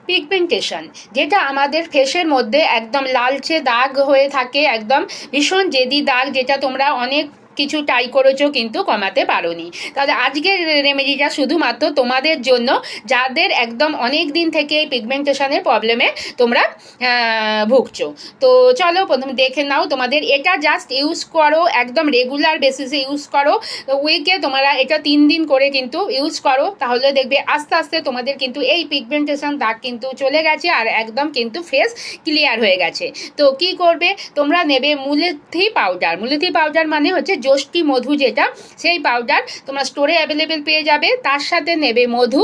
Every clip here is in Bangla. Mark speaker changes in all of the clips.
Speaker 1: পিগমেন্টেশন, যেটা আমাদের ফেসের মধ্যে একদম লালচে দাগ হয়ে থাকে, একদম ভীষণ জেদি দাগ, যেটা তোমরা অনেক কিছু ট্রাই করেছো কিন্তু কমাতে পারোনি। তাহলে আজকের রেমেডিটা শুধুমাত্র তোমাদের জন্য, যাদের একদম অনেক দিন থেকে এই পিগমেন্টেশনের প্রবলেমে তোমরা ভুগছো। তো চলো প্রথমে দেখে নাও। তোমাদের এটা জাস্ট ইউজ করো, একদম রেগুলার বেসিসে ইউজ করো। উইকে তোমরা এটা 3 দিন করে কিন্তু ইউজ করো, তাহলে দেখবে আস্তে আস্তে তোমাদের কিন্তু এই পিগমেন্টেশন দাগ কিন্তু চলে গেছে আর একদম কিন্তু ফেস ক্লিয়ার হয়ে গেছে। তো কি করবে, তোমরা নেবে মুলঠি পাউডার। মুলঠি পাউডার মানে হচ্ছে যষ্টি মধু, যেটা সেই পাউডার তোমরা স্টোরে অ্যাভেলেবেল পেয়ে যাবে। তার সাথে নেবে মধু,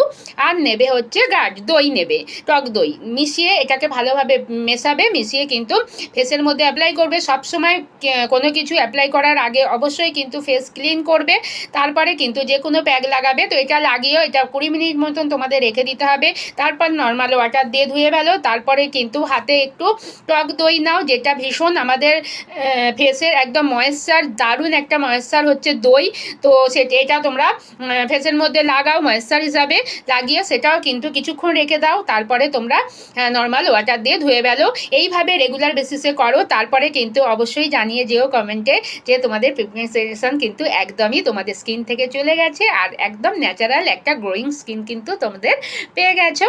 Speaker 1: আর নেবে হচ্ছে গাঢ় দই, নেবে টক দই, মিশিয়ে এটাকে ভালোভাবে মেশাবে। মিশিয়ে কিন্তু ফেসের মধ্যে অ্যাপ্লাই করবে। সবসময় কোনো কিছু অ্যাপ্লাই করার আগে অবশ্যই কিন্তু ফেস ক্লিন করবে, তারপরে কিন্তু যে কোনো প্যাক লাগাবে। তো এটা লাগিয়েও এটা 20 মিনিট মতন তোমাদের রেখে দিতে হবে। তারপর নর্মাল ওয়াটার দিয়ে ধুয়ে ফেলো। তারপরে কিন্তু হাতে একটু টক দই নাও, যেটা ভীষণ আমাদের ফেসের একদম ময়েশ্চার, দারুণ একটা ময়েশ্চার হচ্ছে দই। তো সেটা এটা তোমরা ফেসের মধ্যে লাগাও ময়েশ্চার হিসাবে, লাগিয়ে সেটাও কিন্তু কিছুক্ষণ রেখে দাও। তারপরে তোমরা নর্মাল ওয়াটার দিয়ে ধুয়ে ফেলো। এইভাবে রেগুলার বেসিসে করো, তারপরে কিন্তু অবশ্যই জানিয়ে যেও কমেন্টে যে তোমাদের পিগমেন্টেশন কিন্তু একদমই তোমাদের স্কিন থেকে চলে গেছে আর একদম ন্যাচারাল একটা গ্লোয়িং স্কিন কিন্তু তোমাদের পেয়ে গেছো।